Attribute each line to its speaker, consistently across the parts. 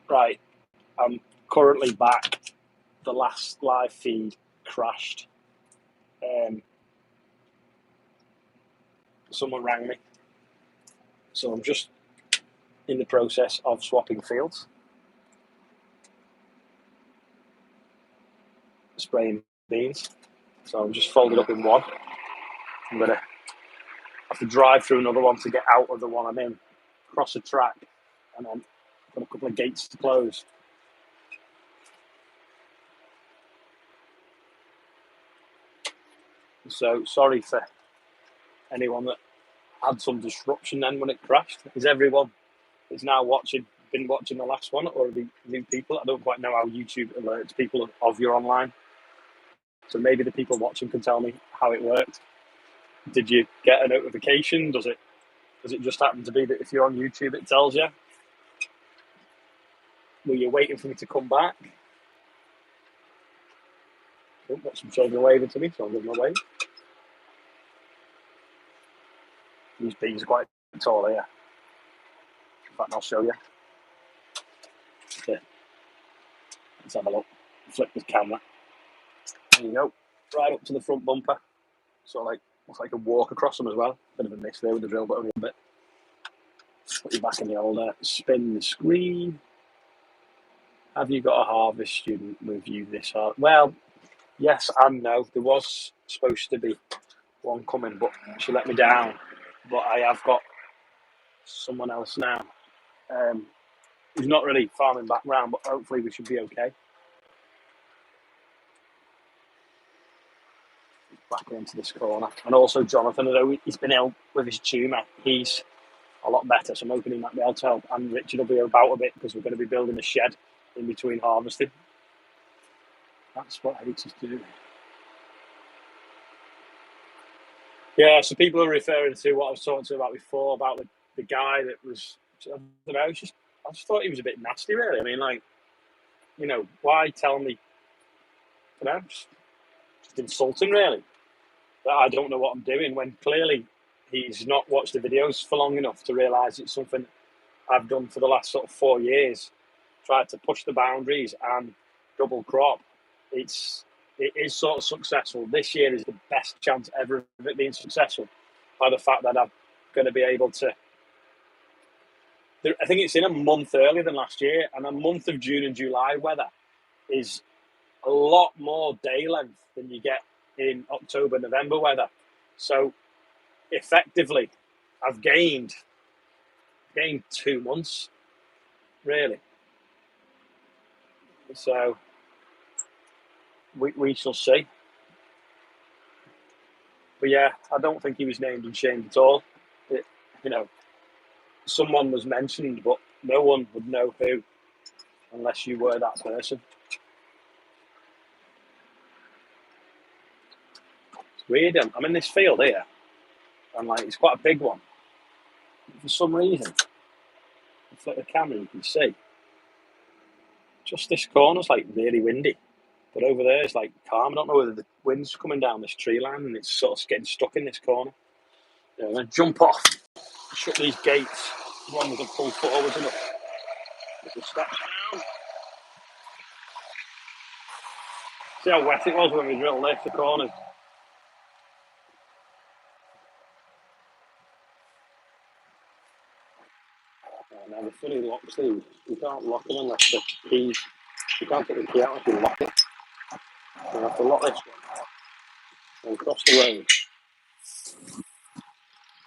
Speaker 1: Right, I'm currently back. The last live feed crashed. Someone rang me. So I'm just in the process of swapping fields. Spraying beans. So I'm just folded up in one. I'm going to have to drive through another one to get out of the one I'm in, cross a track, and then got a couple of gates to close. So sorry for anyone that had some disruption then when it crashed. Is everyone is now been watching the last one, or are the new people? I don't quite know how YouTube alerts people of you're online. So maybe the people watching can tell me how it worked. Did you get a notification? Does it just happen to be that if you're on YouTube it tells you? Were you waiting for me to come back? Oh, got some children waving to me, so I'll give them a wave. These bees are quite tall here. In fact, I'll show you. Okay. Let's have a look. Flip the camera. There you go. Right up to the front bumper. Sort of like, looks like a walk across them as well. Bit of a miss there with the drill, but only a bit. Put you back in the old spin the screen. Have you got a harvest student with you this hard? Well, yes and no. There was supposed to be one coming, but she let me down. But I have got someone else now. Who's not really farming background, but hopefully we should be okay. Back into this corner. And also Jonathan, although he's been ill with his tumour, he's a lot better, so I'm hoping he might be able to help. And Richard will be about a bit because we're going to be building a shed in between harvesting. That's what H is doing. Yeah, so people are referring to what I was talking to about before, about the guy that was, I don't know, I just thought he was a bit nasty, really. I mean, like, you know, why tell me, you know, just insulting, really. That I don't know what I'm doing, when clearly he's not watched the videos for long enough to realise it's something I've done for the last sort of 4 years. Tried to push the boundaries and double crop. It is sort of successful. This year is the best chance ever of it being successful, by the fact that I'm going to be able to. I think it's in a month earlier than last year, and a month of June and July weather is a lot more day length than you get in October, November weather. So effectively, I've gained 2 months, really. So we shall see. But yeah, I don't think he was named and shamed at all. You know, someone was mentioned, but no one would know who unless you were that person. It's weird. I'm in this field here, and like it's quite a big one. For some reason, if you flip the camera, you can see just this corner's like really windy, but over there it's like calm. I don't know whether the wind's coming down this tree line and it's sort of getting stuck in this corner. Yeah, I'm going to jump off, shut these gates. One with a pull forwards enough. Put the steps down. See how wet it was when we drilled this, the corners. Now the funny locks these, you can't lock them unless the keys, you can't take the key out if you lock it. So you have to lock this one, and cross the road,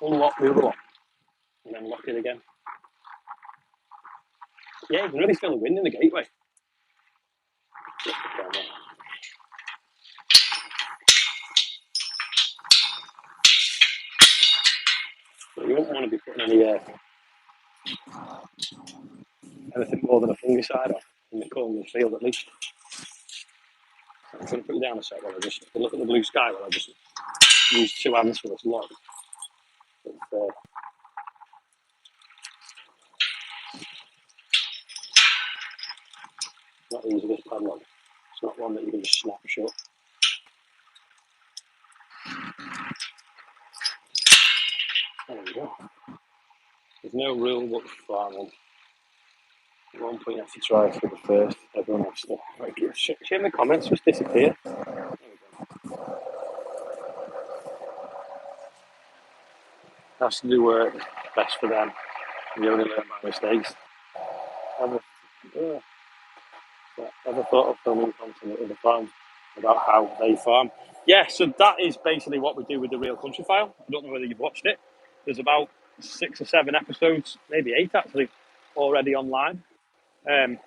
Speaker 1: unlock the other one, and then lock it again. Yeah, you can really feel the wind in the gateway. So you don't want to be putting anything more than a fungicide off in the corner of the field at least. So I'm going to put you down a sec while I just look at the blue sky while I just use 2 hands for this lock. It's not easy, this padlock. It's not one that you can just snap shut. There we go. There's no rule book farming. At one point, you have to try for the first. Everyone has to. Like, share in the comments, just disappear. Has to do work best for them. You only learn by mistakes. Ever thought of filming content at other farms about how they farm? Yeah, so that is basically what we do with the Real Country File. I don't know whether you've watched it. There's about 6 or 7 episodes, maybe 8 actually, already online. I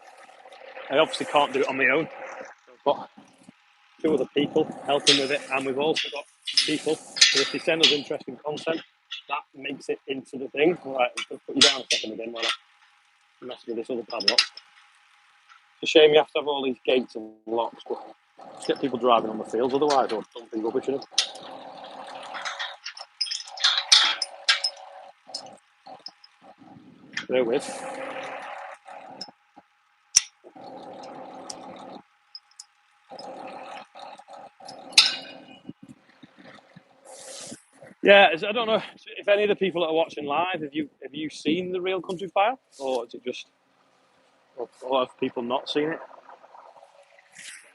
Speaker 1: obviously can't do it on my own. I've got 2 other people helping with it, and we've also got people who, if they send us interesting content, that makes it into the thing. All right, I'll put you down a second again while I mess with this other padlock. It's a shame you have to have all these gates and locks, but just get people driving on the fields otherwise, or dumping rubbish in them. Bear with. Yeah, I don't know if any of the people that are watching live, have you seen the Real Country File, or is it just, or have people not seen it?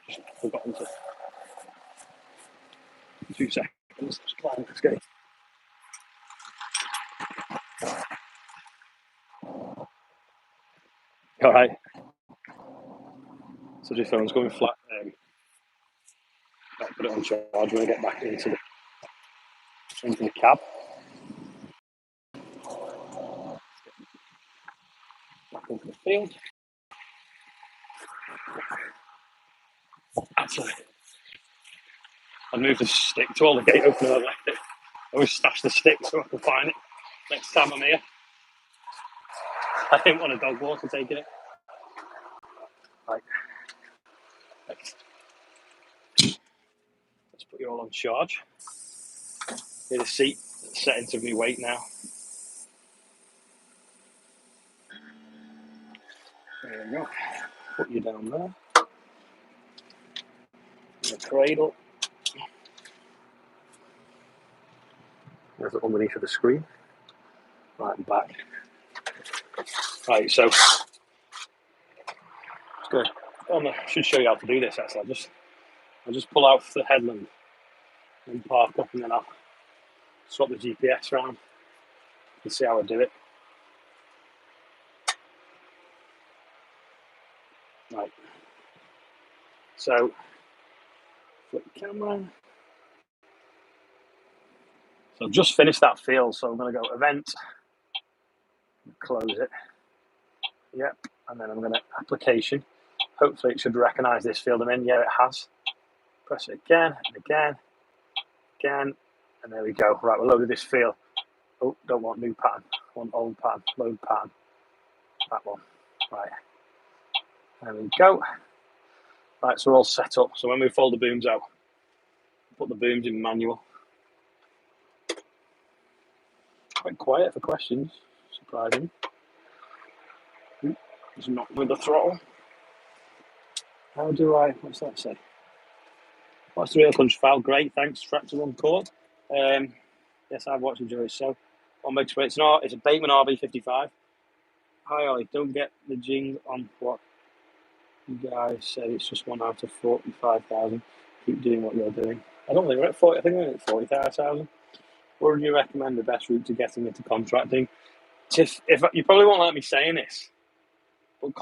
Speaker 1: Just forgotten to. 2 seconds. Just climb this gate. All right. So your phone's going flat. I'll put it on charge when I get back into the cab. Back into the field. Actually, I moved the stick to all the gate opener. I left it. I always stash the stick so I can find it next time I'm here. I didn't want a dog walker taking it. Right. Let's put you all on charge. Here's a seat set into me weight now. There we go. Put you down there. In the cradle. There's it underneath of the screen. Right, and back. Right, so it's good. I should show you how to do this actually. I'll just pull out the headland and park up, and then I'll swap the GPS around and see how I do it. Right. So flip the camera. So I've just finished that field, so I'm going to go event, close it. Yep, and then I'm going to application. Hopefully it should recognise this field I'm in. Yeah, it has. Press it again and again, again, and there we go. Right, we're loaded this field. Oh, don't want new pattern. Want old pattern. Load pattern. That one. Right. There we go. Right, so we're all set up. So when we fold the booms out, put the booms in manual. Quite quiet for questions. Surprising. It's not with the throttle. How do I? What's that say? What's the Real Country File? Great, thanks. Tractor One Court. Yes, I've watched and enjoyed. So, on my way, it's a Bateman RB55. Hi Ollie, don't get the jing on what you guys said. It's just 1 out of 45,000. Keep doing what you're doing. I don't think we're at 40. I think we're at 45,000. What would you recommend the best route to getting into contracting? If you probably won't like me saying this, but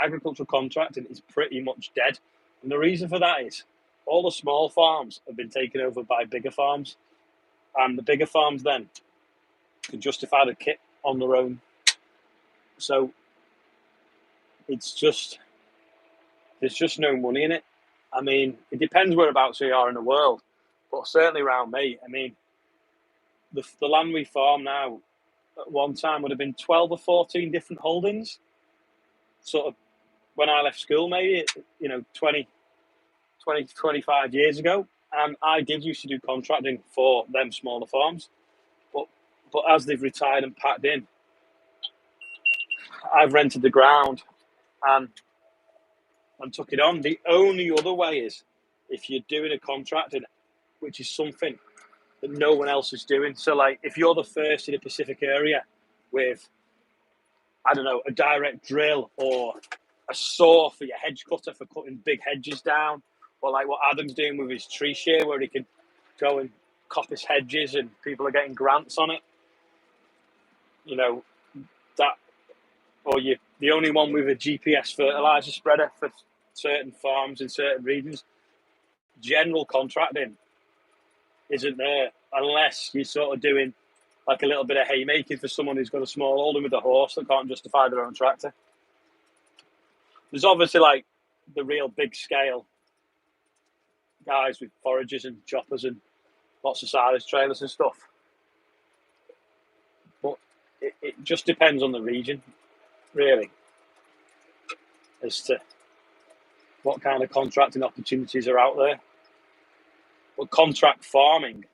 Speaker 1: agricultural contracting is pretty much dead. And the reason for that is all the small farms have been taken over by bigger farms. And the bigger farms then can justify the kit on their own. So there's just no money in it. I mean, it depends whereabouts we are in the world, but certainly around me. I mean, the land we farm now at one time would have been 12 or 14 different holdings. Sort of when I left school, maybe 20, 25 years ago, and I did used to do contracting for them smaller farms, but as they've retired and packed in, I've rented the ground and took it on. The only other way is if you're doing a contracting, which is something that no one else is doing. So, like, if you're the first in a Pacific area with I don't know, a direct drill or a saw for your hedge cutter for cutting big hedges down, or like what Adam's doing with his tree shear, where he can go and coppice hedges and people are getting grants on it. You know, that, or you the only one with a GPS fertilizer spreader for certain farms in certain regions. General contracting isn't there unless you're sort of doing like a little bit of haymaking for someone who's got a small holding with a horse that can't justify their own tractor. There's obviously like the real big scale guys with foragers and choppers and lots of silage trailers and stuff. But it just depends on the region, really, as to what kind of contracting opportunities are out there. But contract farming,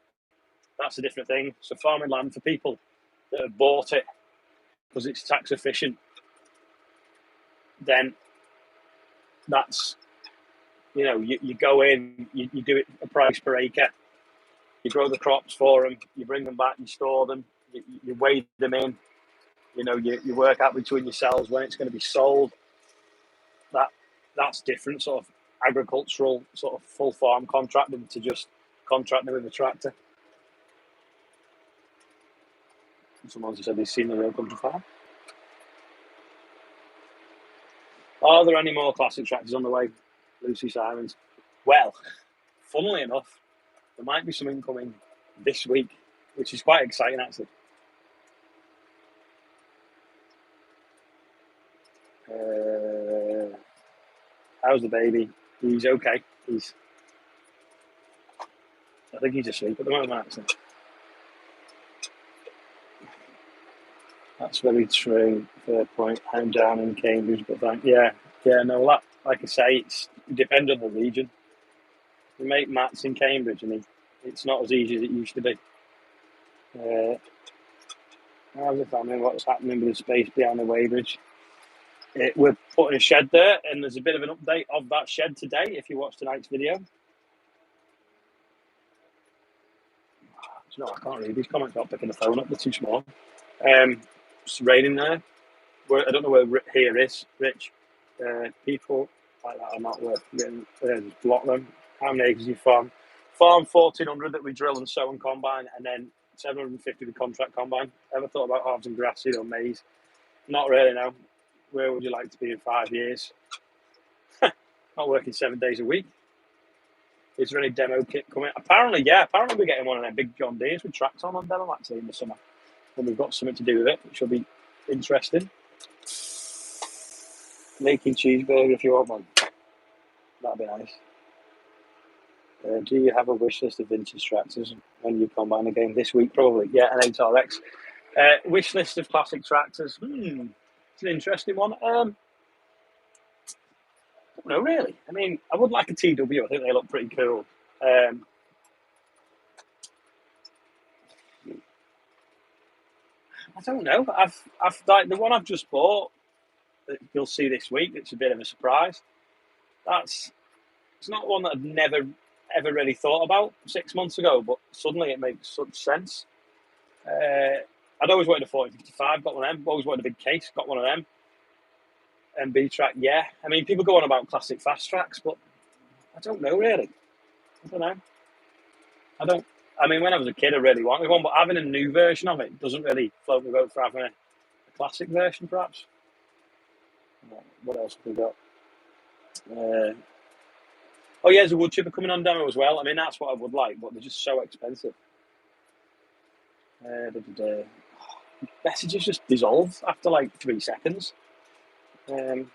Speaker 1: that's a different thing. So farming land for people that have bought it because it's tax efficient, then that's, you go in, you do it a price per acre. You grow the crops for them, you bring them back, you store them, you weigh them in, you work out between yourselves when it's going to be sold. That's different sort of agricultural sort of full farm contracting to just contracting with a tractor. Someone said they've seen the real country farm. Are there any more classic tractors on the way, Lucy Simons? Well, funnily enough, there might be something coming this week, which is quite exciting actually. How's the baby? He's okay. I think he's asleep at the moment, actually. That's very true. Fair point. I'm down in Cambridge, but no. That, like I say, it depends on the region. We make Matt's in Cambridge, and it's not as easy as it used to be. How's the family? What's happening with the space behind the weighbridge? We're putting a shed there, and there's a bit of an update of that shed today. If you watch tonight's video, I can't read these comments. Not picking the phone up; they're too small. It's raining there. I don't know where here is, Rich. People like that are not worth getting. Just block them. How many acres you farm? Farm 1,400 that we drill and sow and combine, and then 750 with contract combine. Ever thought about harvesting grass seed or maize? Not really, no. Where would you like to be in 5 years? Not working 7 days a week. Is there any demo kit coming? Apparently, yeah. Apparently, we're getting one of them big John Deeres with tracks on demo actually in the summer. When we've got something to do with it, which will be interesting. Making cheeseburger if you want one. That'd be nice. Do you have a wish list of vintage tractors when you combine again this week? Probably, yeah, an 8RX. Wish list of classic tractors. It's an interesting one. I don't know, really. I mean, I would like a TW. I think they look pretty cool. I don't know. I've like the one I've just bought that you'll see this week. It's a bit of a surprise. It's not one that I've never ever really thought about 6 months ago, but suddenly it makes such sense. I'd always wanted a 4055, got one of them. Always wanted a big case, got one of them. MB track, yeah. I mean, people go on about classic fast tracks, but I don't know really. I don't know. I mean, when I was a kid, I really wanted one, but having a new version of it doesn't really float my boat for having a classic version, perhaps. What else have we got? Oh, yeah, there's a wood chipper coming on demo as well. I mean, that's what I would like, but they're just so expensive. Messages just dissolve after like 3 seconds. We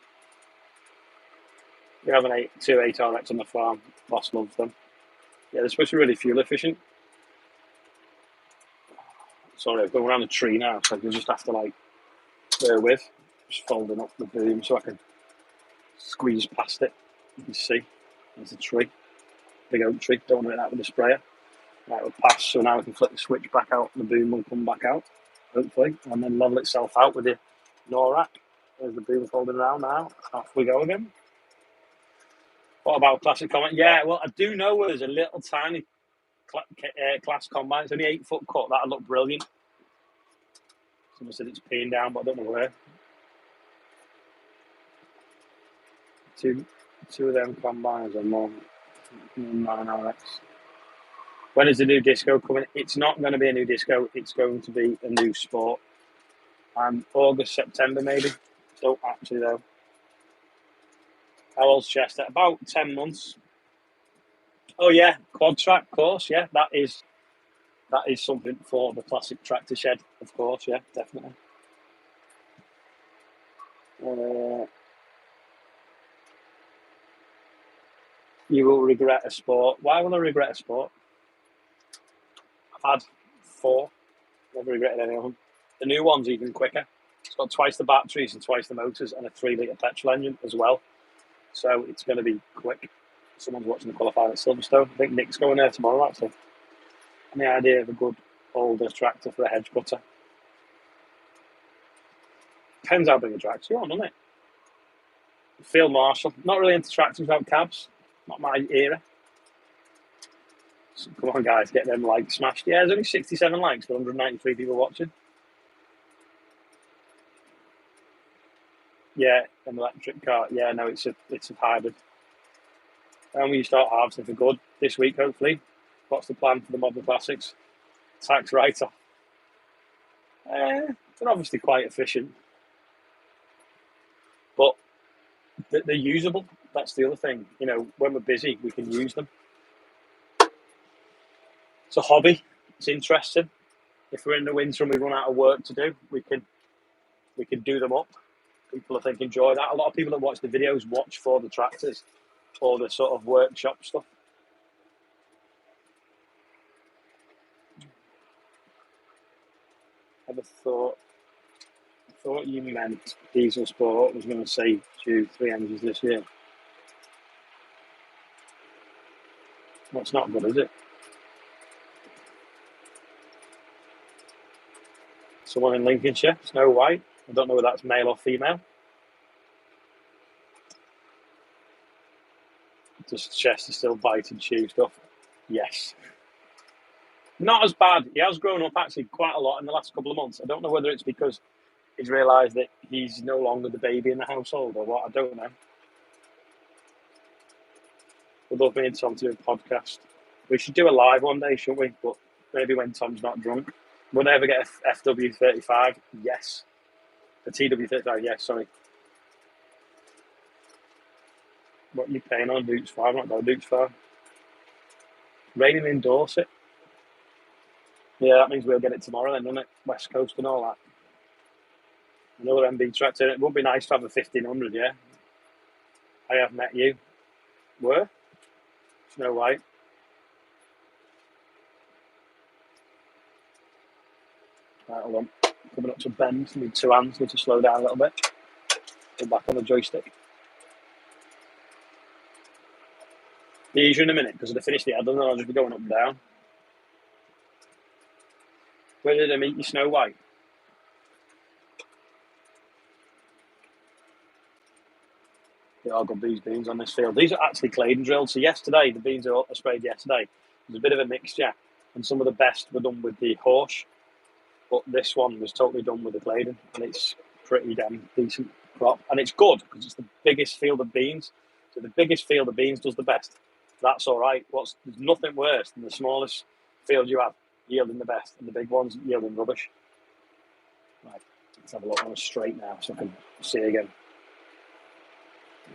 Speaker 1: have two 8RX on the farm. Boss loves them. Yeah, they're supposed to be really fuel efficient. Sorry, I've gone around the tree now, so you'll just have to like bear with. Just folding up the boom so I can squeeze past it. You can see there's a tree, big oak tree. Don't want to hit that with a sprayer. Right, we'll pass. So now we can flip the switch back out. The boom will come back out, hopefully, and then level itself out with the NORAC. There's the boom folding around now. Off we go again. What about classic comment? Yeah, well, I do know where there's a little tiny class combine. It's only 8 foot cut. That'd look brilliant. Someone said it's peeing down, but I don't know where. two of them combines and more 9RX. When is the new disco coming? It's not going to be a new disco. It's going to be a new sport. August, September maybe. Don't actually know. How old's Chester? About 10 months. Oh yeah, quad track course. Yeah, that is something for the classic tractor shed, of course. Yeah, definitely. You will regret a sport. Why will I regret a sport? I've had 4. Never regretted any of them. The new one's even quicker. It's got twice the batteries and twice the motors and a 3-litre petrol engine as well. So it's going to be quick. Someone's watching the qualifying at Silverstone. I think Nick's going there tomorrow, actually. And the idea of a good older tractor for a hedge cutter. Depends how big a tractor you want, doesn't it? Field Marshal. Not really into tractors without cabs. Not my era. So come on, guys, get them likes smashed. Yeah, there's only 67 likes, but 193 people watching. Yeah, an electric car. Yeah, no, it's a hybrid. And when you start harvesting for good this week, hopefully. What's the plan for the Model Classics? Tax write-off. They're obviously quite efficient, but they're usable. That's the other thing. You know, when we're busy, we can use them. It's a hobby. It's interesting. If we're in the winter and we run out of work to do, we can do them up. People, I think, enjoy that. A lot of people that watch the videos watch for the tractors or the sort of workshop stuff. I thought you meant diesel sport. I was going to say 3 engines this year. That's not good, is it? Someone in Lincolnshire, Snow White. I don't know whether that's male or female. Does Chester still bite and chew stuff? Yes. Not as bad. He has grown up actually quite a lot in the last couple of months. I don't know whether it's because he's realised that he's no longer the baby in the household or what. I don't know. We'd love me and Tom to do a podcast. We should do a live one day, shouldn't we? But maybe when Tom's not drunk. Will they ever get a FW35? Yes. A TW35? Yes, sorry. What are you paying on Dukes 5? I've not got a Dukes 5. Raining in Dorset. Yeah, that means we'll get it tomorrow then, doesn't it? West Coast and all that. Another MB tractor. It would be nice to have a 1500, yeah? I have met you. Where? Snow White. Right, hold on. Coming up to bend. Need 2 hands. Need to slow down a little bit. Go back on the joystick. Be easier in a minute because if I finish the head, then I'll just be going up and down. Where did I meet you, Snow White? Yeah, I got these beans on this field. These are actually Claydon drilled. So yesterday, the beans are sprayed yesterday. There's a bit of a mixture, and some of the best were done with the Horsch, but this one was totally done with the Claydon, and it's pretty damn decent crop. And it's good because it's the biggest field of beans. So the biggest field of beans does the best. That's all right. There's nothing worse than the smallest field you have yielding the best, and the big ones yielding rubbish. Right, let's have a look on a straight now so I can see again.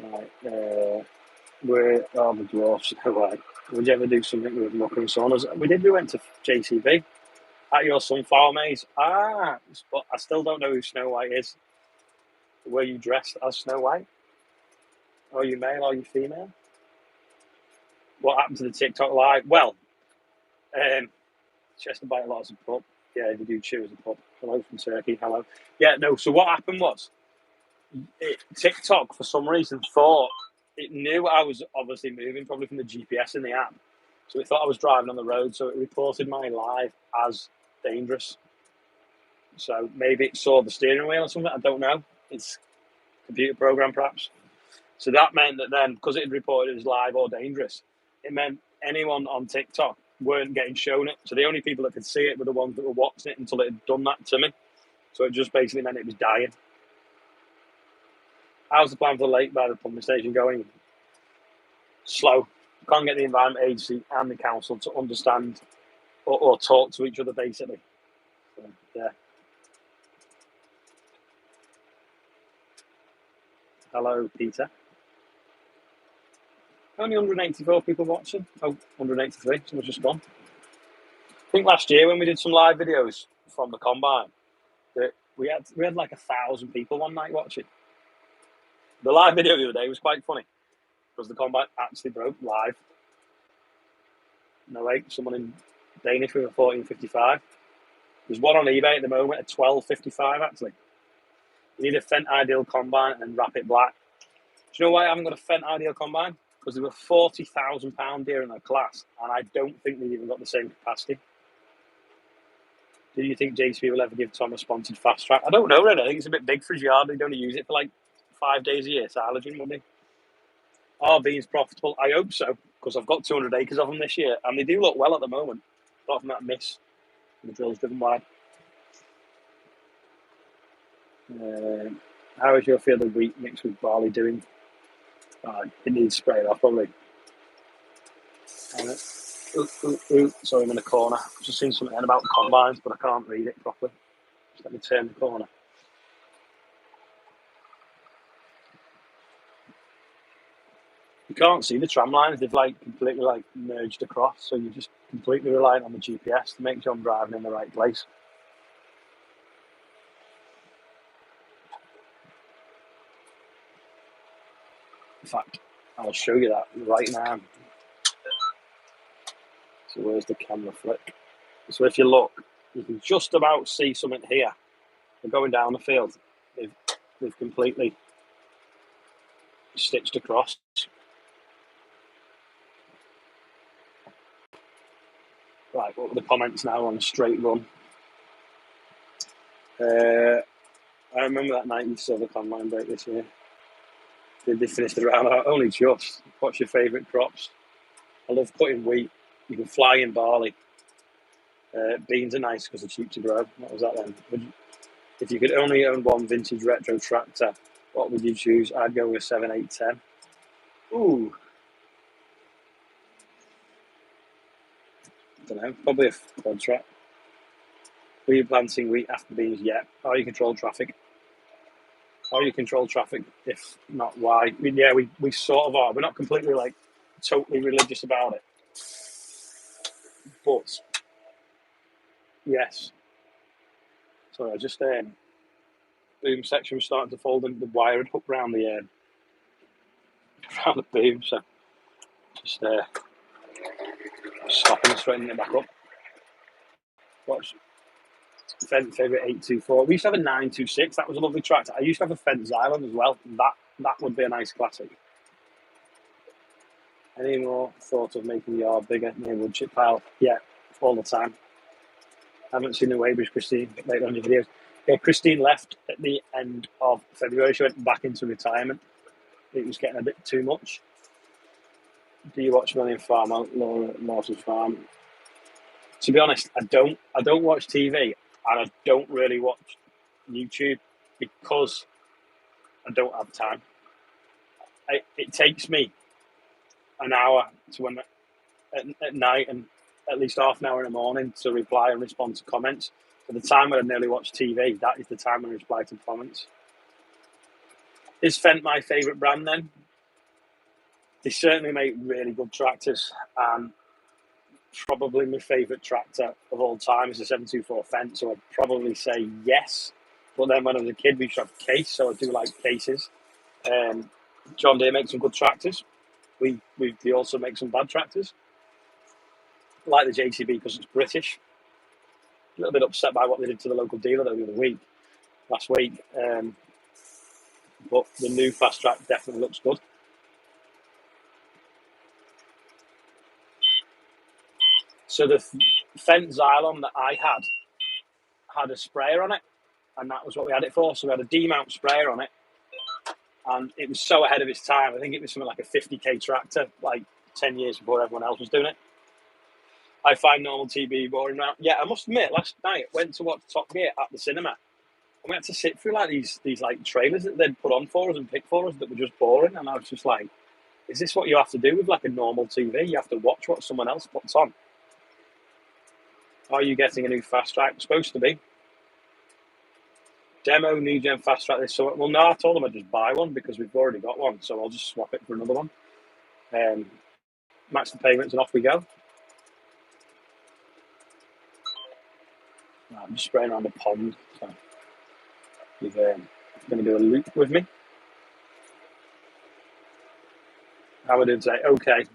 Speaker 1: Right, where are the dwarfs? Right. Would you ever do something with Mucker and Saunders? We did. We went to JCB at your sunflower maze. But I still don't know who Snow White is. Were you dressed as Snow White? Are you male? Are you female? What happened to the TikTok live? Well, Chester bite a lot as a pup. Yeah, they do chew as a pup. Hello from Turkey. Hello. Yeah, no. So what happened was, TikTok for some reason thought it knew I was obviously moving, probably from the GPS in the app. So it thought I was driving on the road. So it reported my live as dangerous. So maybe it saw the steering wheel or something. I don't know. It's a computer program, perhaps. So that meant that then, because it had reported it as live or dangerous, it meant anyone on TikTok weren't getting shown it. So the only people that could see it were the ones that were watching it until it had done that to me. So it just basically meant it was dying. How's the plan for the lake by the pumping station going? Slow. Can't get the Environment Agency and the council to understand or talk to each other, basically. So, yeah. Hello, Peter. Only 184 people watching. Oh, 183. Someone's just gone. I think last year when we did some live videos from the combine, that we had like 1,000 people one night watching. The live video the other day was quite funny because the combine actually broke live. No way, someone in Danish with a 1455. There's one on eBay at the moment at 1255 actually. You need a Fendt Ideal combine and then wrap it black. Do you know why I haven't got a Fendt Ideal combine? Because they were £40,000 deer in their class, and I don't think they've even got the same capacity. Do you think JCB will ever give Tom a sponsored fast track? I don't know, really. I think it's a bit big for his yard. They'd only use it for like 5 days a year, silaging, wouldn't they? Are beans profitable? I hope so, because I've got 200 acres of them this year, and they do look well at the moment, apart from that miss. And the drill's driven wide. How is your field of wheat mixed with barley doing? It needs sprayed off, probably. Sorry, I'm in a corner. I've just seen something about combines, but I can't read it properly. Just let me turn the corner. You can't see the tram lines. They've like completely like merged across, so you're just completely reliant on the GPS to make sure I'm driving in the right place. In fact, I'll show you that right now. So where's the camera flick? So if you look, you can just about see something here. They're going down the field. They've completely stitched across. Right, what were the comments now on a straight run? I remember that night you saw the combine break this year. Did they finish the round out? Only just. What's your favourite crops? I love cutting wheat. You can fly in barley. Beans are nice because they're cheap to grow. What was that then? If you could only own one vintage retro tractor, what would you choose? I'd go with 7810. Ooh. I don't know. Probably a quad track. Were you planting wheat after beans? Yeah. How you control traffic? How you control traffic? If not, why? I mean, yeah, we sort of are. We're not completely like totally religious about it, but yes. Sorry, I just boom section was starting to fold, and the wire had hooked around the boom, so just stopping and straightening it back up. What's Fendt favourite 824? We used to have a 926. That was a lovely tractor. I used to have a Fendt Xylon as well. That would be a nice classic. Any more thought of making your bigger near wood chip pile? Yeah, all the time. I haven't seen the Weybridge Christine later on your videos. Yeah, Christine left at the end of February. She went back into retirement. It was getting a bit too much. Do you watch Million Farmer, Laura Lawson's Farm? To be honest, I don't watch TV, and I don't really watch YouTube because I don't have time. It takes me an hour to at night and at least half an hour in the morning to reply and respond to comments. For the time when I nearly watch TV, that is the time when I reply to comments. Is Fendt my favourite brand then? They certainly make really good tractors, and probably my favourite tractor of all time is a 724 Fendt, so I'd probably say yes. But then when I was a kid, we used to have Case, so I do like Cases. John Deere makes some good tractors. We also make some bad tractors. I like the JCB because it's British. A little bit upset by what they did to the local dealer though the other last week. But the new fast track definitely looks good. So the Fendt Xylon that I had a sprayer on it, and that was what we had it for. So we had a D-mount sprayer on it, and it was so ahead of its time. I think it was something like a 50k tractor, like 10 years before everyone else was doing it. I find normal TV boring now. Yeah, I must admit, last night I went to watch Top Gear at the cinema, And we had to sit through like these like trailers that they'd put on for us and pick for us that were just boring. And I was just like, is this what you have to do with like a normal TV? You have to watch what someone else puts on. Are you getting a new fast track? Supposed to be. Demo new gen fast track this summer. Well, no, I told them I'd just buy one because we've already got one, so I'll just swap it for another one. Match the payments and off we go. I'm just spraying around the pond. So he's going to do a loop with me. How are we doing today? Okay.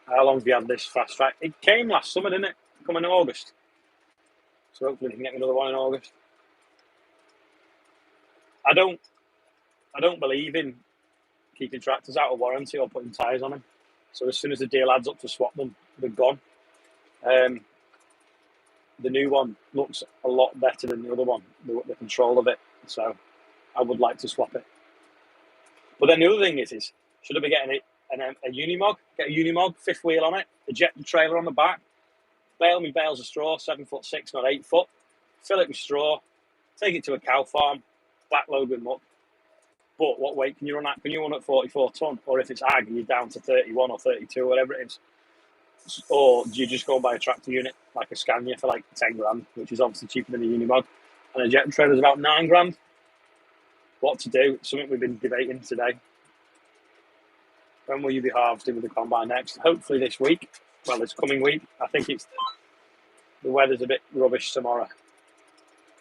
Speaker 1: How long have you had this fast track? It came last summer, didn't it? Come in August. So hopefully we can get another one in August. I don't believe in keeping tractors out of warranty or putting tyres on them. So as soon as the deal adds up to swap them, they're gone. The new one looks a lot better than the other one, the control of it. So I would like to swap it. But then the other thing is should I be getting a Unimog? Get a Unimog, fifth wheel on it, eject the trailer on the back, bale me bales of straw, 7'6", not 8 foot, fill it with straw, take it to a cow farm, backload with muck. But what weight can you run at? Can you run at 44 ton? Or if it's ag and you're down to 31 or 32 or whatever it is? Or do you just go and buy a tractor unit like a Scania for like 10 grand, which is obviously cheaper than a Unimog? And a jet trailer is about 9 grand. What to do? It's something we've been debating today. When will you be harvesting with the combine next? Hopefully this week. Well, this coming week. I think the weather's a bit rubbish tomorrow.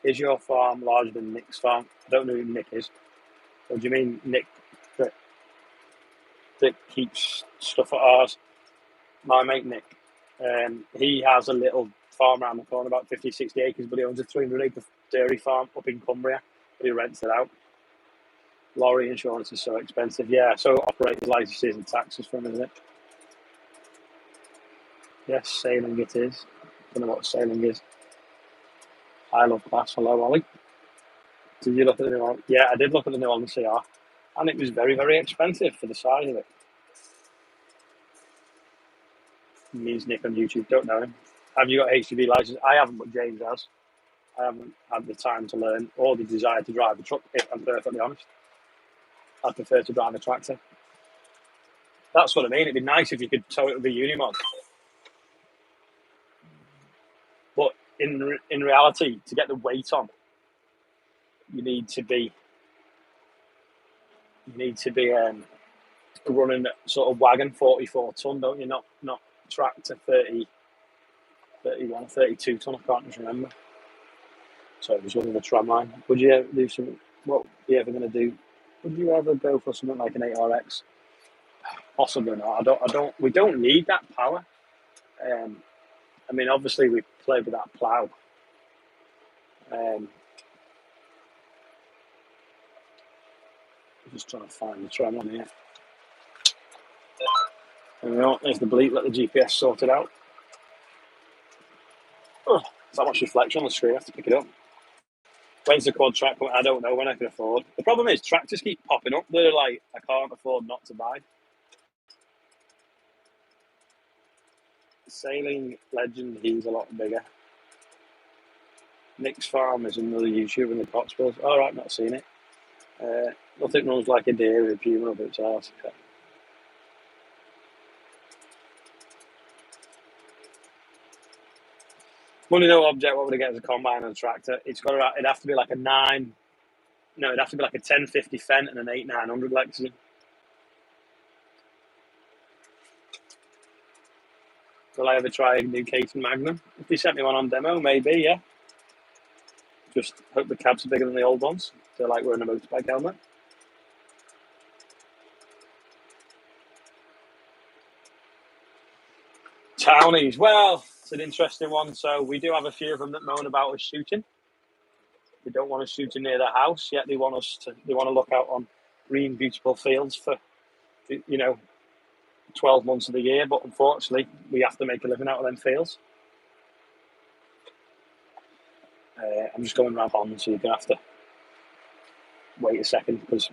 Speaker 1: Is your farm larger than Nick's farm? I don't know who Nick is. Or do you mean Nick that keeps stuff at ours? My mate Nick. He has a little farm around the corner, about 50, 60 acres, but he owns a 300-acre dairy farm up in Cumbria, but he rents it out. Lorry insurance is so expensive. Yeah, so operators' licenses and taxes for him, isn't it? Yes, sailing it is. Don't know what sailing is. I love class. Hello, Ollie. Did you look at the new one? Yeah, I did look at the new one, the CR, and it was very, very expensive for the size of it. Means Nick on YouTube, don't know him. Have you got HGV license? I haven't, but James has. I haven't had the time to learn or the desire to drive a truck, if I'm perfectly honest. I'd prefer to drive a tractor. That's what I mean. It'd be nice if you could tow it with a Unimog. But in reality, to get the weight on, you need to be running sort of wagon 44 ton, don't you? Not tractor 30, 31, 32 ton. I can't just remember. So it was looking at the tram line. Would you ever do something? What are you ever going to do? Would you ever go for something like an 8RX? Possibly not. I don't. We don't need that power. I mean, obviously we played with that plough. Just trying to find the tram on here. There we go. There's the bleep. Let the GPS sort it out. Oh, there's that much reflection on the screen. I have to pick it up. When's the quad track coming? I don't know when I can afford. The problem is tractors keep popping up. They're like, I can't afford not to buy. Sailing legend, he's a lot bigger. Nick's farm is another YouTuber in the Cotswolds. All right, not seen it. Nothing runs like a deer with a puma up its arse. Money no object. What would I get as a combine and a tractor? It'd have to be like a 9. No, it'd have to be like a 1050 Fendt and an 8900 Lexus. Will I ever try a new Caton Magnum? If they sent me one on demo, maybe, yeah. Just hope the cabs are bigger than the old ones. So like wearing a motorbike helmet. Townies, well, it's an interesting one. So we do have a few of them that moan about us shooting. They don't want us shooting near their house, yet they want to look out on green, beautiful fields for 12 months of the year. But unfortunately, we have to make a living out of them fields. I'm just going around on, so you're going to have to wait a second because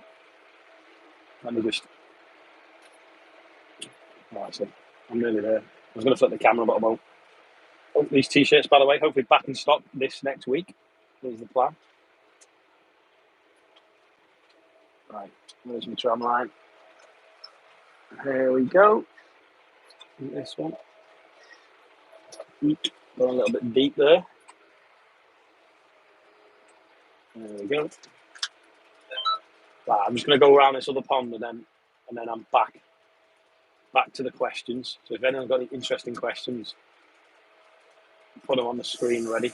Speaker 1: let me just. Oh, actually, I'm nearly there. I was going to flip the camera, but I won't. Oh, these t-shirts, by the way, hopefully back in stock this next week. Is the plan. Right, there's my tram line. Here we go. This one. Going a little bit deep there. There we go. Right, I'm just going to go around this other pond and then I'm back to the questions. So if anyone's got any interesting questions, put them on the screen ready.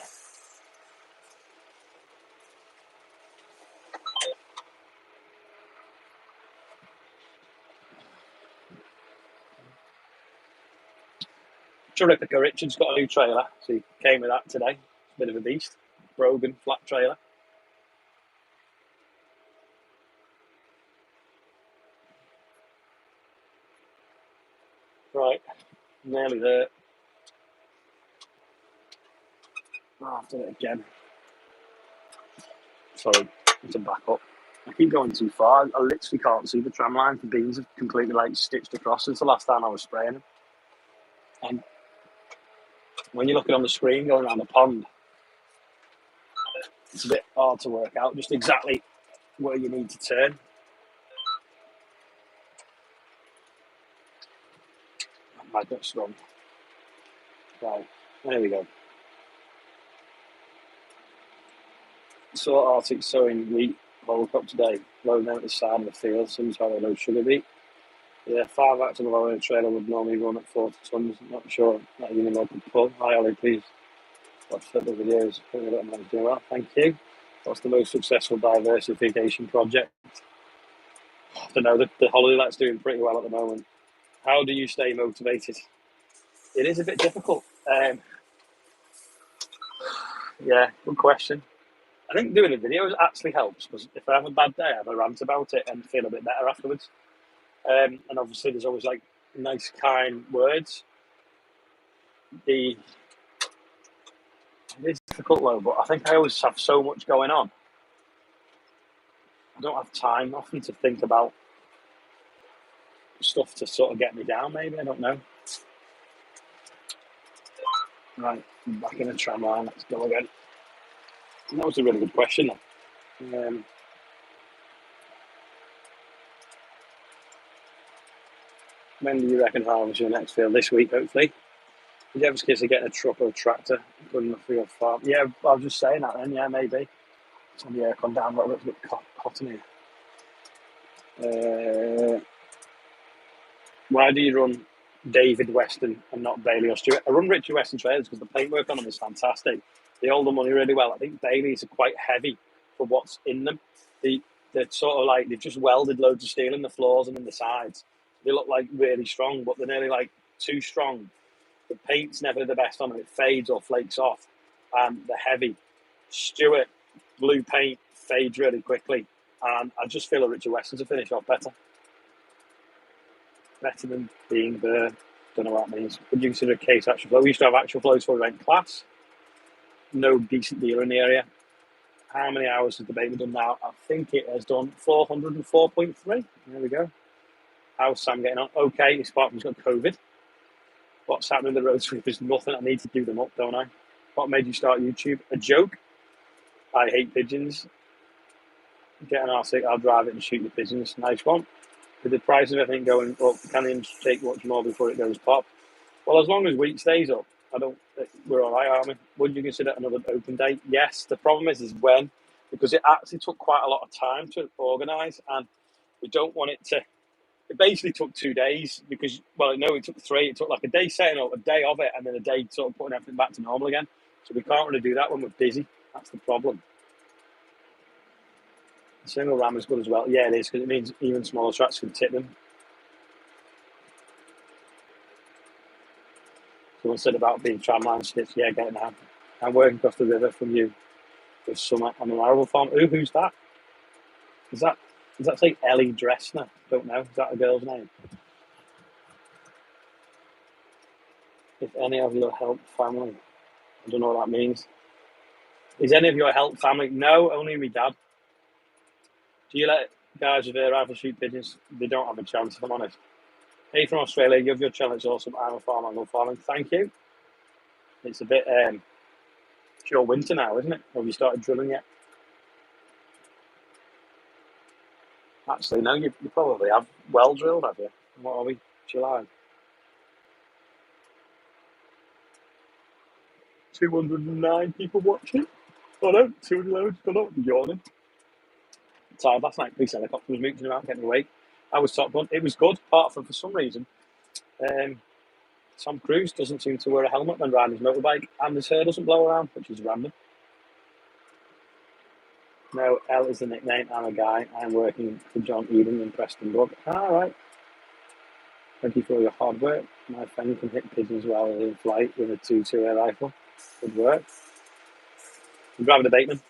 Speaker 1: Terrifica Richard's got a new trailer, so he came with that today. Bit of a beast. Brogan flat trailer. Right, nearly there. Oh, I've done it again. Sorry, to back up. I keep going too far. I literally can't see the tram line. The beams are completely like stitched across since the last time I was spraying them. And when you're looking on the screen going around the pond, it's a bit hard to work out just exactly where you need to turn. Magnet's wrong. Right, there we go. Saw Arctic sowing wheat whole crop today, loading them at the side of the field, similar to how they load sugar beet. Yeah, 5 axle lower trailer would normally run at 40 tons. Not sure that even a local pull. Hi Ollie, please watch the videos. I don't know doing well. Thank you. What's the most successful diversification project? I don't know. The holiday let's doing pretty well at the moment. How do you stay motivated? It is a bit difficult. Yeah, good question. I think doing the videos actually helps because if I have a bad day, I have a rant about it and feel a bit better afterwards. And obviously, there's always like nice, kind words. It is difficult though, but I think I always have so much going on. I don't have time often to think about stuff to sort of get me down. Maybe I don't know. Right, I'm back in the tram line. Let's go again. That was a really good question. When do you reckon harvest your next field? This week, hopefully. Did you ever consider getting a truck or a tractor? Good enough for your farm? Yeah, I was just saying that then. Yeah, maybe. Turn the aircon down a little bit. It's a bit hot in here. Why do you run David Weston and not Bailey or Stewart? I run Richard Weston trailers because the paintwork on them is fantastic. They hold the money really well. I think Bailey's are quite heavy for what's in them. They're sort of like they've just welded loads of steel in the floors and in the sides. They look like really strong, but they're nearly like too strong. The paint's never the best on them. It fades or flakes off. They're heavy. Stewart, blue paint, fades really quickly. And I just feel a Richard Weston to finish off better. Better than being there. Don't know what that means. Would you consider a case actual flow? We used to have actual flows for event class. No decent dealer in the area. How many hours has the baby done now? I think it has done 404.3. There we go. How's Sam getting on? Okay, his partner's got COVID. What's happening with the road sweepers? Nothing. I need to do them up, don't I? What made you start YouTube? A joke? I hate pigeons. Get an R6, I'll drive it and shoot the pigeons. Nice one. With the price of everything going up, can the industry take much more before it goes pop? Well, as long as wheat stays up, we're all right, aren't we? Would you consider another open date? Yes. The problem is when, because it actually took quite a lot of time to organise, and we don't want it to. It basically took 2 days because, well, no, it took 3. It took like a day setting up, a day of it, and then a day sort of putting everything back to normal again. So we can't really do that when we're busy. That's the problem. The single ram is good as well. Yeah, it is, because it means even smaller tracks can tip them. Someone said about being tramline snips. Yeah, get it now. I'm working across the river from you this summer on an arable farm. Who's that? Does that say Ellie Dressner? Don't know. Is that a girl's name? If any of your help family. I don't know what that means. Is any of your help family? No, only my dad. Do you let guys with their rifle shoot pigeons? They don't have a chance, if I'm honest. Hey, from Australia, give your channel. It's awesome. I'm a farmer. I love farming. Thank you. It's a bit pure winter now, isn't it? Have you started drilling yet? Actually, no, you probably have well drilled, have you? What are we? July. 209 people watching. Oh no, 211 gone up. Yawning. Tired last night. Police helicopter was mooching around, getting away. I was top gun. It was good, apart from for some reason, um, Tom Cruise doesn't seem to wear a helmet when riding his motorbike, and his hair doesn't blow around, which is random. No, L is the nickname. I'm a guy. I'm working for John Eden in Preston Brook. All right. Thank you for your hard work. My friend can hit pigeons well in flight with a 2-2 air rifle. Good work. I'm driving a Bateman.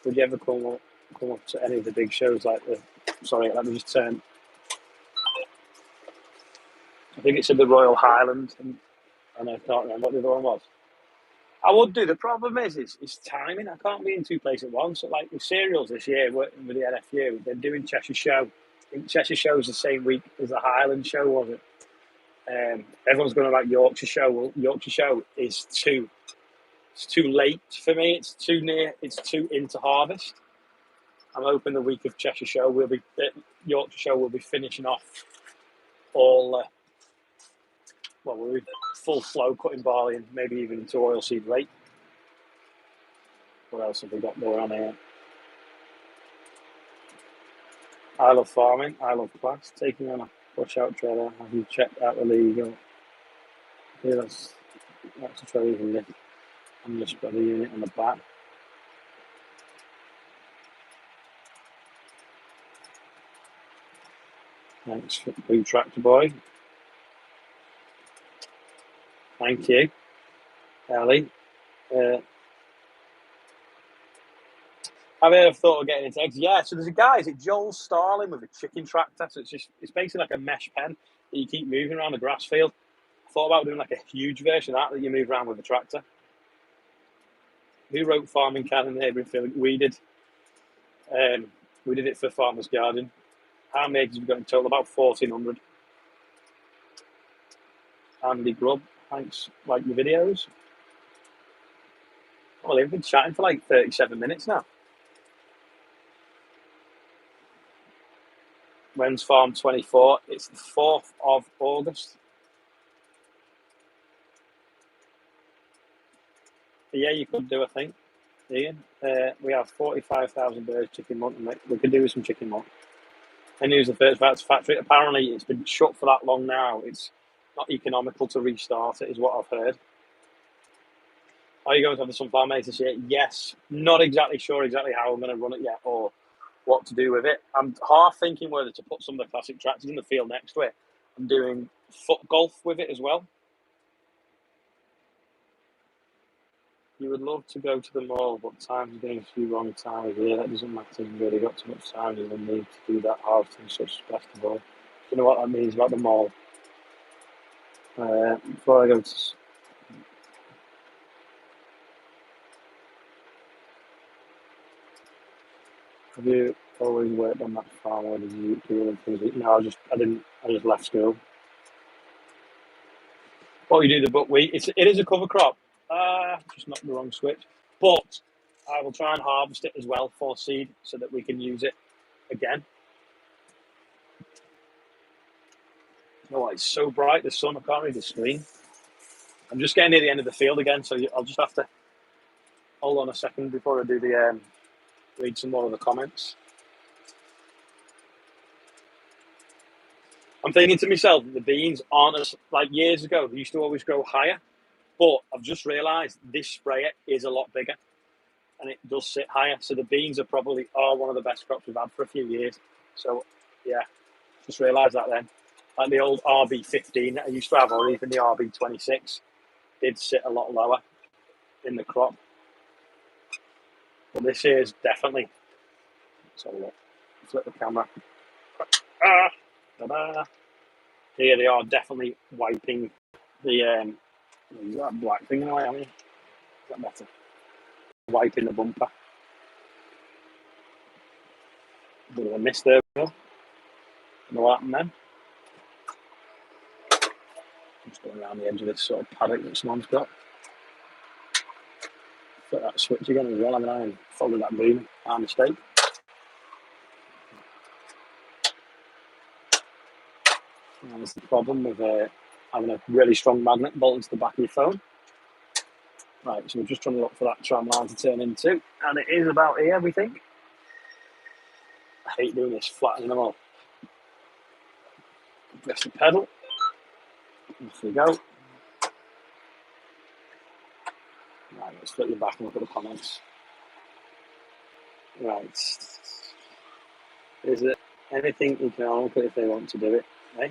Speaker 1: Would you ever come up to any of the big shows like the? Sorry, let me just turn. I think it's at the Royal Highland, and I can't remember what the other one was. I would do. The problem is, it's timing. I can't be in two places at once. So, like with Serials this year, working with the NFU, they're doing Cheshire Show. I think Cheshire Show's the same week as the Highland Show, was it? Everyone's going about Yorkshire Show. Well, Yorkshire Show is it's too late for me. It's too near. It's too into harvest. I'm hoping the week of Cheshire Show Yorkshire Show will be finishing off all. We'll be full flow cutting barley and maybe even into oilseed rape. What else have we got more on here? I love farming. I love class. Taking on a push-out trailer. Have you checked out the legal? Yeah, that's a trailer you can lift and just got the unit on the back. Thanks, Blue Tractor Boy. Thank you, Ellie. Have you ever thought of getting into eggs? Yeah, so there's a guy, is it Joel Starling with a chicken tractor? So it's basically like a mesh pen that you keep moving around the grass field. I thought about doing like a huge version of that you move around with a tractor. Who wrote Farming Can in the neighbouring field? We did. We did it for Farmer's Garden. How many eggs have we got in total? About 1,400. Andy Grubb, thanks. Like your videos. Well, they've been chatting for like 37 minutes now. When's Farm 24? It's the 4th of August. Yeah, you could do, I think, Ian. We have 45,000 birds chicken mutton. We could do with some chicken mutton. And use the first factory. Apparently, it's been shut for that long now. It's not economical to restart it, is what I've heard. Are you going to have the Sunfarm Maze this year? Yes. Not exactly sure exactly how I'm going to run it yet or what to do with it. I'm half thinking whether to put some of the classic tractors in the field next to it. I'm doing foot golf with it as well. You would love to go to the mall, but time's getting a few wrong times. Yeah, that doesn't matter. You've really got too much time. You don't need to do that harvesting such a festival. You know what that means about the mall. Before I go to... Have you always worked on that farm, or did you do things? No, I just left school. What you do the buckwheat? It is a cover crop. Just not the wrong switch. But I will try and harvest it as well for seed so that we can use it again. Oh, it's so bright, the sun, I can't read the screen. I'm just getting near the end of the field again, so I'll just have to hold on a second before I do the read some more of the comments. I'm thinking to myself, the beans aren't as, like years ago, they used to always grow higher, but I've just realised this sprayer is a lot bigger and it does sit higher. So the beans are one of the best crops we've had for a few years. So yeah, just realised that then. Like the old RB15 that I used to have, or even the RB26, did sit a lot lower in the crop. But this year's definitely. Let's have a look. Flip the camera. Here they are, definitely wiping the that black thing away, haven't you? Is that better? Wiping the bumper. A bit of a miss there. Know what happened then? I'm just going around the edge of this sort of paddock that someone's got. Flip that switch again as well, haven't I? And followed that boom. Our mistake. That's the problem with having a really strong magnet bolted to the back of your phone. Right, so we're just trying to look for that tram line to turn into, and it is about here, we think. I hate doing this, flattening them all. Press the pedal. Off we go. Right, let's flip you back and look at the comments. Right. Is it anything economical if they want to do it? Eh?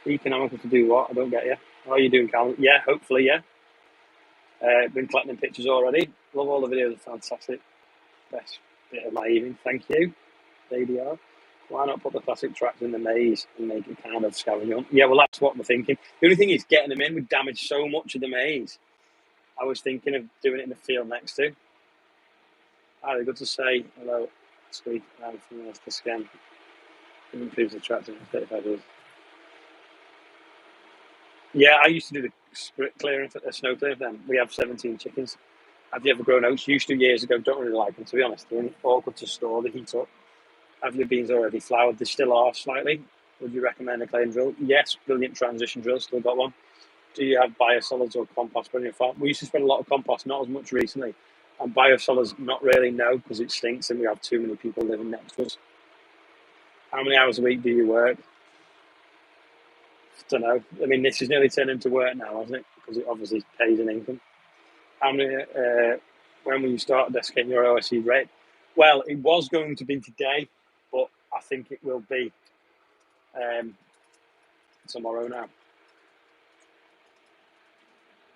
Speaker 1: Economical to do what? I don't get you. How are you doing, Cal? Yeah, hopefully, yeah. Been collecting pictures already. Love all the videos, are fantastic. Best bit of my evening, thank you. ADR. Why not put the classic tracks in the maze and make it kind of scavenger hunt? Yeah, well, that's what we're thinking. The only thing is getting them in would damage so much of the maze. I was thinking of doing it in the field next to. Hi, good to say hello. Sweet, everything else to scan. It improves the tracks in 35 years. Yeah, I used to do the clearing, snow clearing for them. We have 17 chickens. Have you ever grown oats? Used to years ago. Don't really like them, to be honest. They're awkward to store. They heat up. Have your beans already floured? They still are slightly. Would you recommend a claying drill? Yes, brilliant transition drill. Still got one. Do you have biosolids or compost on your farm? We used to spread a lot of compost, not as much recently. And biosolids, not really, no, because it stinks and we have too many people living next to us. How many hours a week do you work? Don't know. I mean, this is nearly turned into work now, hasn't it? Because it obviously pays an income. How many? When will you start desiccating your OSC rate? Well, it was going to be today, but I think it will be tomorrow now.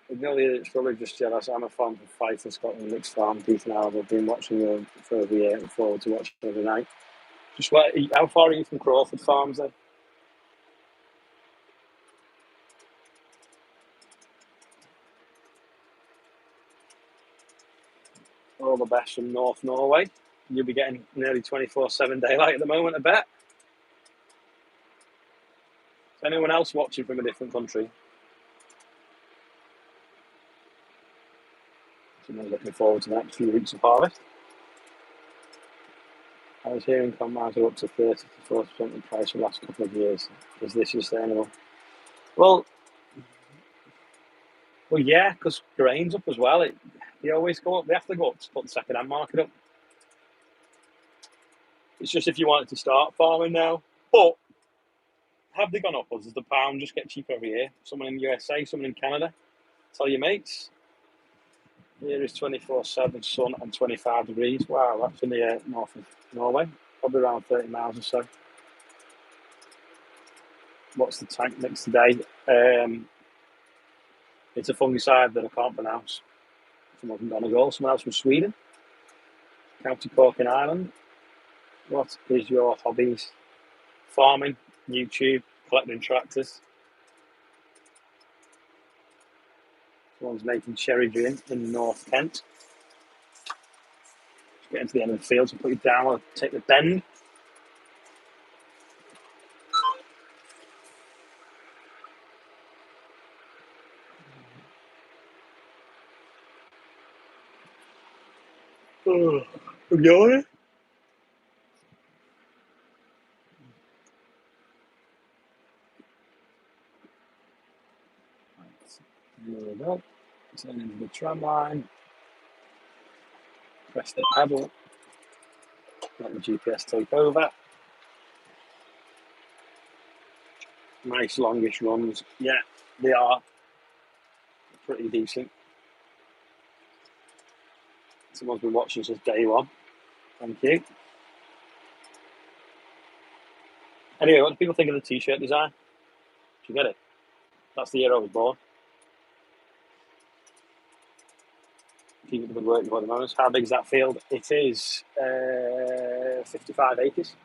Speaker 1: It's probably just jealous. I'm a fan of Fight in Scotland, Mixed Farm, Keith and I've been watching you for over a year. Look forward to watching every night. How far are you from Crawford Farms then? All the best from North Norway. You'll be getting nearly 24/7 daylight at the moment, I bet. Is anyone else watching from a different country? So I'm looking forward to the next few weeks of harvest. I was hearing combines are up to 30 to 40% in price for the last couple of years. Is this sustainable? Well, yeah, because grain's up as well. They always go up. They have to go up to put the second-hand market up. It's just if you wanted to start farming now. But have they gone up, or does the pound just get cheaper every year? Someone in the USA, someone in Canada. Tell your mates. Here is 24/7 sun and 25 degrees. Wow, that's in the north of Norway. Probably around 30 miles or so. What's the tank mix today? It's a fungicide that I can't pronounce. Someone from Donegal, someone else from Sweden. County Cork in Ireland. What is your hobbies? Farming, YouTube, collecting tractors. Someone's making cherry gin in North Kent. Just getting to the end of the field, so put it down, I'll take the bend. Oh, I'm yawning. There we go. Turn into the tram line. Press the pedal. Let the GPS take over. Nice longish runs. Yeah, they are pretty decent. Someone's been watching since day one. Thank you. Anyway, what do people think of the t-shirt design? Did you get it? That's the year I was born. Keep up the good work before the moment. How big is that field? It is 55 acres.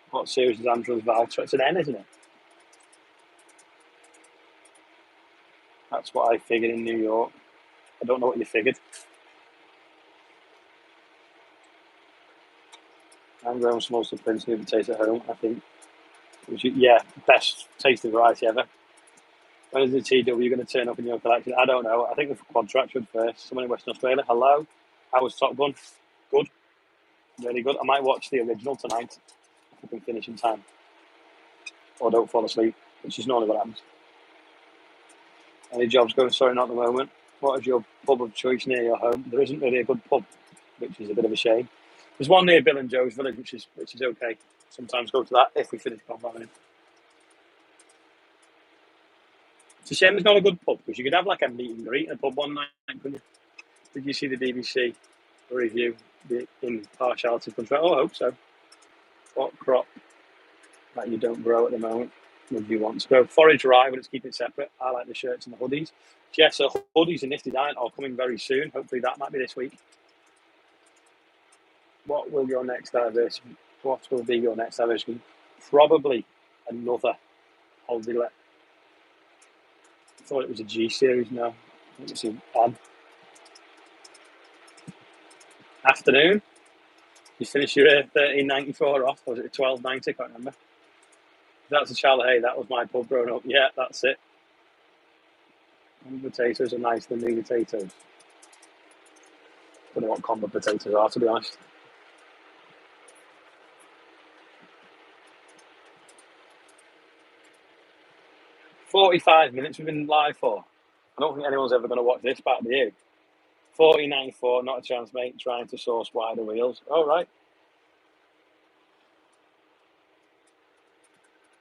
Speaker 1: What series is Andrew's Valtra? It's an N, isn't it? That's what I figured in New York. I don't know what you figured. I'm growing some also Prince new potato at home, I think. Yeah, best tasting variety ever. When is the TW going to turn up in your collection? I don't know. I think the quad track should first. Someone in Western Australia. Hello. How was Top Gun? Good. Really good. I might watch the original tonight if I can finish in time, or don't fall asleep, which is normally what happens. Any jobs going? Sorry, not at the moment. What is your pub of choice near your home? There isn't really a good pub, which is a bit of a shame. There's one near Bill and Joe's Village, which is okay. Sometimes go to that if we finish convalescing. It's a shame there's not a good pub, because you could have like a meet and greet in a pub one night, couldn't you? Did you see the BBC review, the impartiality control? Oh, I hope so. What crop that you don't grow at the moment would you want to grow? Forage rye, but let's keep it separate. I like the shirts and the hoodies. Yeah, so hoodies and nifty design are coming very soon. Hopefully that might be this week. What will your next diversity? What will be your next diversity? Probably another holiday let. I thought it was a G series. No, it's an odd afternoon. You finish your 13.94 off, or was it 12.90? I can't remember. That's a Charlie. That was my pub growing up. Yeah, that's it. And potatoes are nicer than new potatoes. Don't know what combo potatoes are, to be honest. 45 minutes we've been live for. I don't think anyone's ever going to watch this back to you. 14.94, not a chance, mate. Trying to source wider wheels. All right.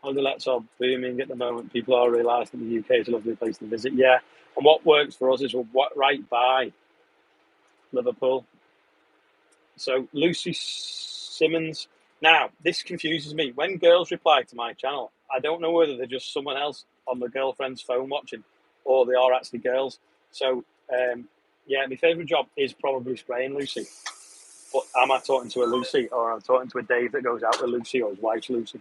Speaker 1: Holiday lets are booming at the moment. People are realising the UK is a lovely place to visit. Yeah. And what works for us is we're right by Liverpool. So Lucy Simmons. Now, this confuses me. When girls reply to my channel, I don't know whether they're just someone else on the girlfriend's phone watching, or they are actually girls. So, yeah, my favourite job is probably spraying Lucy. But am I talking to a Lucy, or am I talking to a Dave that goes out with Lucy, or his wife's Lucy?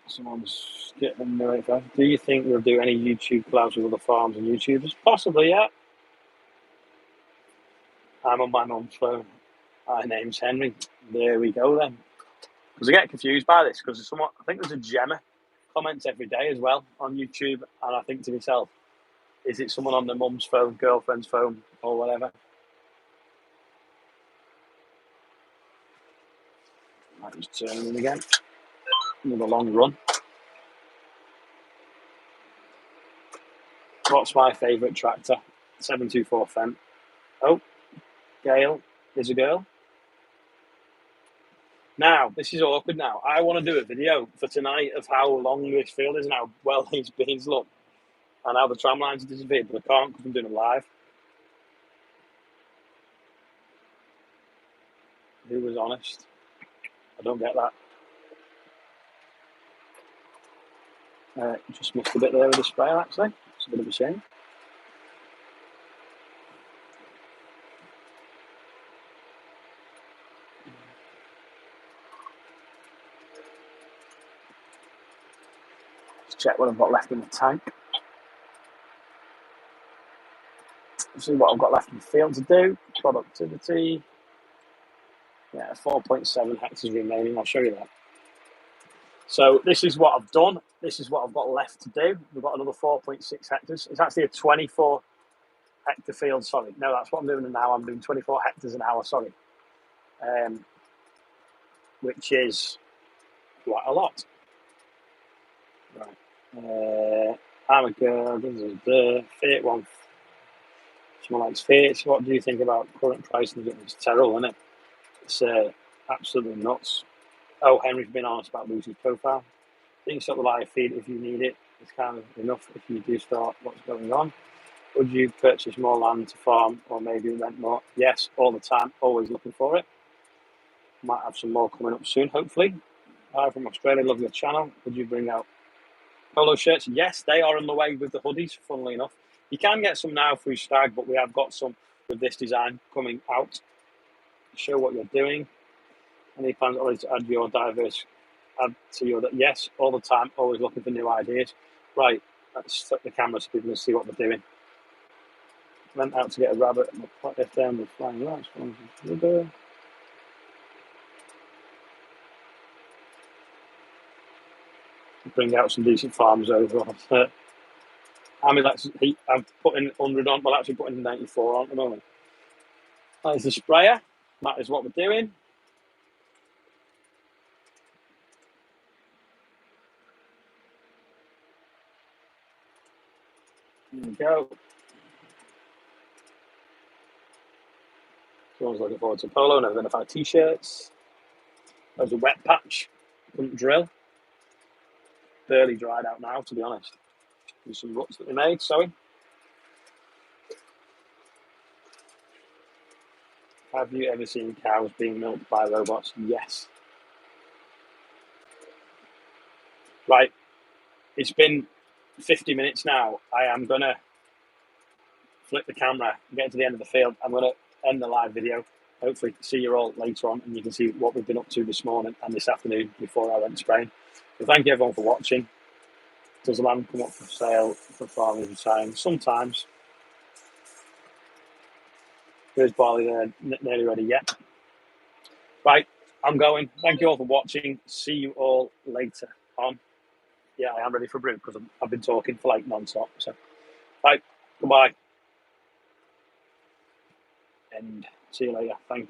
Speaker 1: Someone's getting the right guy. Do you think we'll do any YouTube collabs with other farms and YouTubers? Possibly, yeah. I'm on my mum's phone. My name's Henry. There we go then. Because I get confused by this, because I think there's a Gemma comments every day as well on YouTube, and I think to myself, is it someone on their mum's phone, girlfriend's phone, or whatever? Might just turn in again. Another long run. What's my favourite tractor? 724 Fendt. Oh, Gail is a girl. Now, this is awkward now. I want to do a video for tonight of how long this field is and how well these beans look, and how the tram lines have disappeared, but I can't because I'm doing it live. Who was honest? I don't get that. Just missed a bit there with the sprayer, actually. It's a bit of a shame. Let's check what I've got left in the tank. Let's see what I've got left in the field to do. Productivity. Yeah, 4.7 hectares remaining. I'll show you that. So this is what I've done. This is what I've got left to do. We've got another 4.6 hectares. It's actually a 24 hectare field, sorry. No, that's what I'm doing now. I'm doing 24 hectares an hour, sorry. Which is quite a lot. Right. I'm a girl. 31. Someone likes Fates. What do you think about current pricing? It's terrible, isn't it? It's absolutely nuts. Oh, Henry's been honest about Lucy's profile. Things stop the live feed if you need it. It's kind of enough if you do start what's going on. Would you purchase more land to farm or maybe rent more? Yes, all the time. Always looking for it. Might have some more coming up soon, hopefully. Hi from Australia. Love your channel. Would you bring out polo shirts? Yes, they are on the way with the hoodies, funnily enough. You can get some now through Stag, but we have got some with this design coming out. Show what you're doing. Any plans already to add to your, yes, all the time, always looking for new ideas. Right, let's flip the camera so people can see what we're doing. Went out to get a rabbit and left down with flying rats. Bring out some decent farms over. I mean, that's heat. I'm putting 100 on. Well, actually, putting 94 on at the moment. That is the sprayer. That is what we're doing. There we go. Someone's looking forward to polo. Never been a fan of t-shirts. There's a wet patch. Couldn't drill. Barely dried out now, to be honest. There's some ruts that we made. Sewing. Have you ever seen cows being milked by robots? Yes. Right. It's been 50 minutes now. I am going to flip the camera and get to the end of the field. I'm going to end the live video. Hopefully see you all later on and you can see what we've been up to this morning and this afternoon before I went spraying. So thank you everyone for watching. Does the land come up for sale for farmers and time? Sometimes. There's barley there, nearly ready yet. Right, I'm going. Thank you all for watching. See you all later on. Yeah, I am ready for a brew because I've been talking for like non-stop. So, right, goodbye. And see you later. Thank you.